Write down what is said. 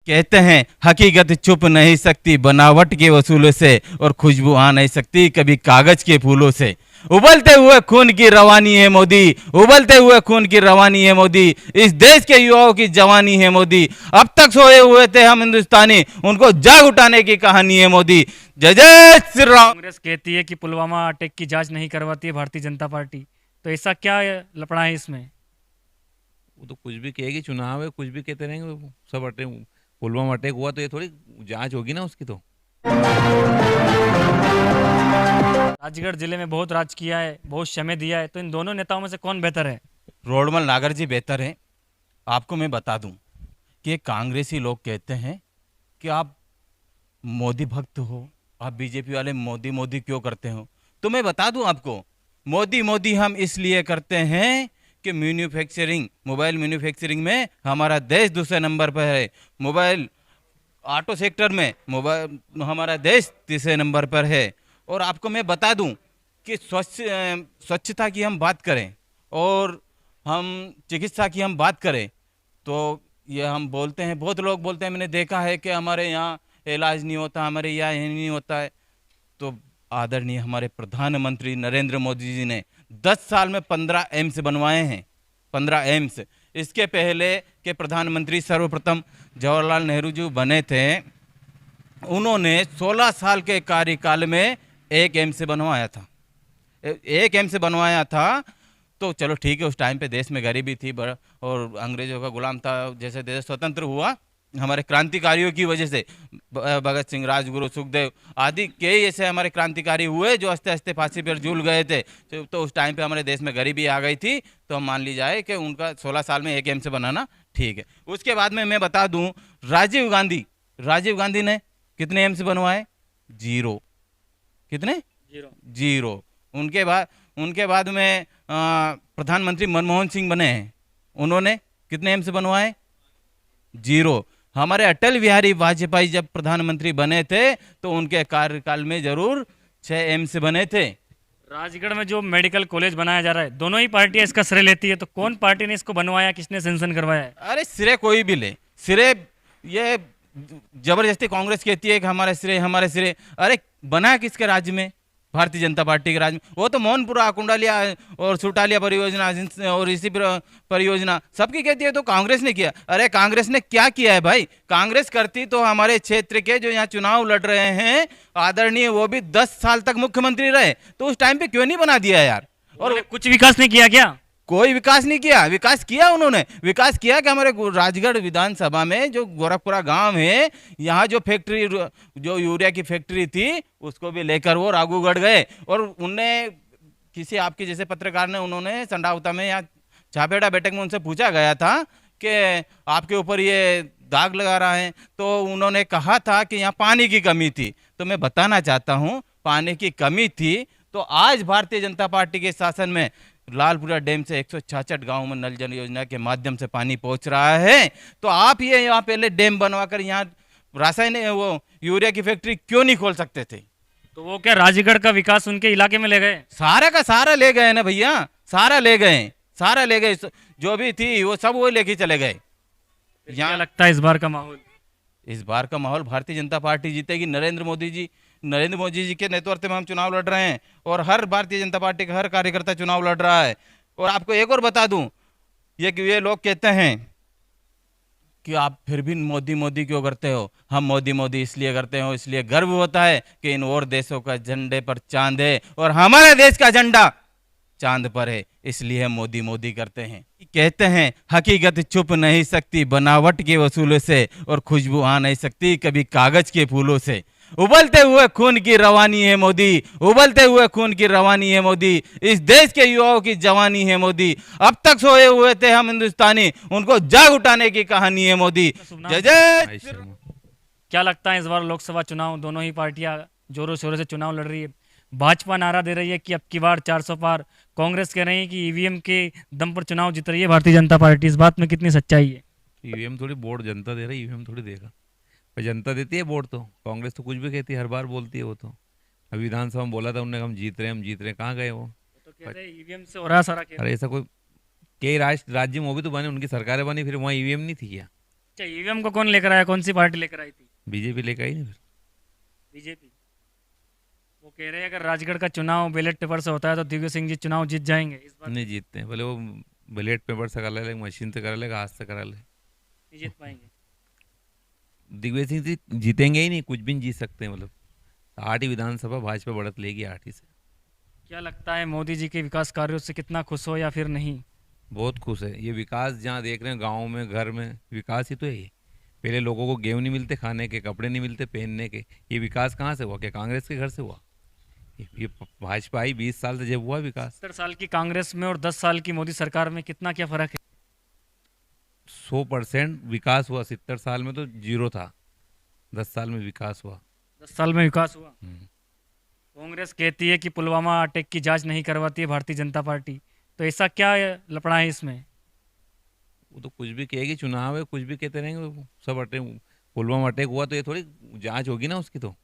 कहते हैं हकीकत छुप नहीं सकती बनावट के वसूलों से, और खुशबू आ नहीं सकती कभी कागज के फूलों से। उबलते हुए खून की रवानी है मोदी, उबलते हुए खून की रवानी है मोदी, इस देश के युवाओं की जवानी है मोदी। अब तक सोए हुए थे हम हिंदुस्तानी, उनको जाग उठाने की कहानी है मोदी। जय जय श्री राम। कांग्रेस कहती है कि पुलवामा अटैक की जांच नहीं करवाती है भारतीय जनता पार्टी, तो ऐसा क्या लफड़ा है इसमें? वो तो कुछ भी कहेगी, चुनाव है, कुछ भी कहते रहेंगे वो सब। अटैक, पुलवामा अटैक हुआ तो ये थोड़ी जांच होगी ना उसकी तो। राजगढ़ जिले में बहुत राज किया है, बहुत समय दिया है, तो इन दोनों नेताओं में से कौन बेहतर है? रोडमल नागर जी बेहतर हैं। आपको मैं बता दूं कि कांग्रेसी लोग कहते हैं कि आप मोदी भक्त हो, आप बीजेपी वाले मोदी मोदी क्यों करते हो। तो मैं बता दूं आपको, मोदी मोदी हम इसलिए करते हैं कि मैन्युफैक्चरिंग, मोबाइल मैन्युफैक्चरिंग में हमारा देश दूसरे नंबर पर है। मोबाइल ऑटो सेक्टर में मोबाइल हमारा देश तीसरे नंबर पर है। और आपको मैं बता दूं कि स्वच्छता की हम बात करें और हम चिकित्सा की हम बात करें, तो ये हम बोलते हैं, बहुत लोग बोलते हैं, मैंने देखा है कि हमारे यहाँ इलाज नहीं होता, हमारे यहाँ ये नहीं होता है। तो आदरणीय हमारे प्रधानमंत्री नरेंद्र मोदी जी ने 10 साल में 15 एम्स बनवाए हैं, 15 एम्स। इसके पहले के प्रधानमंत्री सर्वप्रथम जवाहरलाल नेहरू जी बने थे, उन्होंने 16 साल के कार्यकाल में एक एम्स बनवाया था, एक एम्स बनवाया था। तो चलो ठीक है, उस टाइम पे देश में गरीबी थी और अंग्रेजों का गुलाम था। जैसे देश स्वतंत्र हुआ हमारे क्रांतिकारियों की वजह से, भगत सिंह, राजगुरु, सुखदेव आदि कई ऐसे हमारे क्रांतिकारी हुए जो हंसते हंसते फांसी पर झूल गए थे। तो उस टाइम पे हमारे देश में गरीबी आ गई थी, तो हम मान ली जाए कि उनका 16 साल में एक एम्स बनाना ठीक है। उसके बाद में मैं बता दूं, राजीव गांधी ने कितने एम्स बनवाए? जीरो। कितने? जीरो। जीरो। उनके बाद में प्रधानमंत्री मनमोहन सिंह बने हैं, उन्होंने कितने एम्स बनवाए? जीरो। हमारे अटल बिहारी वाजपेयी जब प्रधानमंत्री बने थे तो उनके कार्यकाल में जरूर 6 एम्स बने थे। राजगढ़ में जो मेडिकल कॉलेज बनाया जा रहा है, दोनों ही पार्टियां इसका श्रेय लेती है, तो कौन पार्टी ने इसको बनवाया, किसने सैंक्शन करवाया है? अरे श्रेय कोई भी ले, श्रेय ये जबरदस्ती कांग्रेस कहती है कि हमारे श्रेय। अरे बना किसके राज्य में? भारतीय जनता पार्टी के राज्य में। वो तो मोहनपुरा, कुंडालिया और सुटालिया परियोजना और इसी परियोजना सबकी कहती है, तो कांग्रेस ने किया। अरे कांग्रेस ने क्या किया है भाई? कांग्रेस करती तो हमारे क्षेत्र के जो यहाँ चुनाव लड़ रहे हैं आदरणीय, वो भी 10 साल तक मुख्यमंत्री रहे, तो उस टाइम पे क्यों नहीं बना दिया यार? और कुछ विकास नहीं किया क्या? कोई विकास नहीं किया। विकास किया उन्होंने, विकास किया कि हमारे राजगढ़ विधानसभा में जो गोरखपुरा गांव है, यहाँ जो फैक्ट्री, जो यूरिया की फैक्ट्री थी, उसको भी लेकर वो राघुगढ़ गए। और उनने किसी आपके जैसे पत्रकार ने, उन्होंने संडाउता में या छापेड़ा बैठक में उनसे पूछा गया था कि आपके ऊपर ये दाग लगा रहा है, तो उन्होंने कहा था कि यहाँ पानी की कमी थी। तो मैं बताना चाहता हूँ, पानी की कमी थी तो आज भारतीय जनता पार्टी के शासन में लालपुरा डैम से 166 गांव में नल जल योजना के माध्यम से पानी पहुंच रहा है। तो आप ये यहाँ पहले डैम बनवाकर यहाँ रासायनिक वो यूरिया की फैक्ट्री क्यों नहीं खोल सकते थे? तो वो क्या राजगढ़ का विकास उनके इलाके में ले गए? सारा का सारा ले गए ना भैया, सारा ले गए, सारा ले गए। जो भी थी वो सब वो लेके चले गए। क्या लगता है इस बार का माहौल? इस बार का माहौल भारतीय जनता पार्टी जीतेगी। नरेंद्र मोदी जी के नेतृत्व में हम चुनाव लड़ रहे हैं, और हर भारतीय जनता पार्टी का हर कार्यकर्ता चुनाव लड़ रहा है। और आपको एक और बता दूं, ये लोग कहते हैं कि आप फिर भी मोदी मोदी क्यों करते हो। हम मोदी मोदी इसलिए करते हो, इसलिए गर्व होता है कि इन और देशों का झंडे पर चांद है और हमारे देश का झंडा चांद पर है, इसलिए हम मोदी मोदी करते हैं। कहते हैं हकीकत छुप नहीं सकती बनावट के वसूलों से, और खुशबू आ नहीं सकती कभी कागज के फूलों से। उबलते हुए खून की रवानी है मोदी, उबलते हुए खून की रवानी है मोदी, इस देश के युवाओं की जवानी है मोदी। अब तक सोए हुए थे हम हिंदुस्तानी, उनको जाग उठाने की कहानी है मोदी। जय जय। क्या लगता है इस बार लोकसभा चुनाव, दोनों ही पार्टियां जोरों शोरों से चुनाव लड़ रही है। भाजपा नारा दे रही है कि अब की बार 400 पार, कांग्रेस कह रही है कि ईवीएम के दम पर चुनाव जीत रही है भारतीय जनता पार्टी। इस बात में कितनी सच्चाई है? ईवीएम थोड़ी वोट जनता दे रही है, ईवीएम थोड़ी देगा। पर जनता देती है वोट तो। कांग्रेस तो कुछ भी कहती है, हर बार बोलती है वो तो। अभी विधानसभा में बोला था उन्होंने, हम जीत रहे हैं, कहाँ गए वो? तो कह रहे ईवीएम से हो रहा सारा। अरे ऐसा कोई, कई राज्य में वो भी तो बने, उनकी सरकारें बनी, फिर वहाँ ईवीएम नहीं थी क्या? अच्छा, ईवीएम को कौन लेकर आया, कौन सी पार्टी लेकर आई थी? बीजेपी लेकर आई ना फिर। बीजेपी। वो कह रहे हैं अगर राजगढ़ का चुनाव बैलेट पेपर से होता है तो दिग्विजय सिंह जी चुनाव जीत जाएंगे, इस बार नहीं जीतते हैं, भले वो बैलेट पेपर से करा ले, मशीन से करा लेगा, हाथ से करा ले। नहीं जीत पाएंगे। दिग्विजय सिंह जी जीतेंगे ही नहीं, कुछ भी नहीं जीत सकते हैं, मतलब 8 ही विधानसभा भाजपा बढ़त लेगी 8 ही से। क्या लगता है मोदी जी के विकास कार्यों से कितना खुश हो या फिर नहीं? बहुत खुश है। ये विकास जहाँ देख रहे हैं गाँव में, घर में, विकास ही तो है ये। पहले लोगों को गेहूँ नहीं मिलते खाने के, कपड़े नहीं मिलते पहनने के, ये विकास कहाँ से हुआ? क्या कांग्रेस के घर से हुआ? ये भाजपा आई 20 साल से जब हुआ विकास। 70 साल की कांग्रेस में और 10 साल की मोदी सरकार में कितना क्या फर्क है? 100% विकास हुआ। 70 साल में तो जीरो था, 10 साल में विकास हुआ। 10 साल में विकास हुआ। हम्म। कांग्रेस कहती है कि पुलवामा अटैक की जांच नहीं करवाती है भारतीय जनता पार्टी, तो ऐसा क्या लफड़ा है इसमें? वो तो कुछ भी कहेगी, चुनाव है, कुछ भी कहते रहेंगे वो सब। अटैक, पुलवामा अटैक हुआ तो ये थोड़ी जांच होगी ना उसकी तो।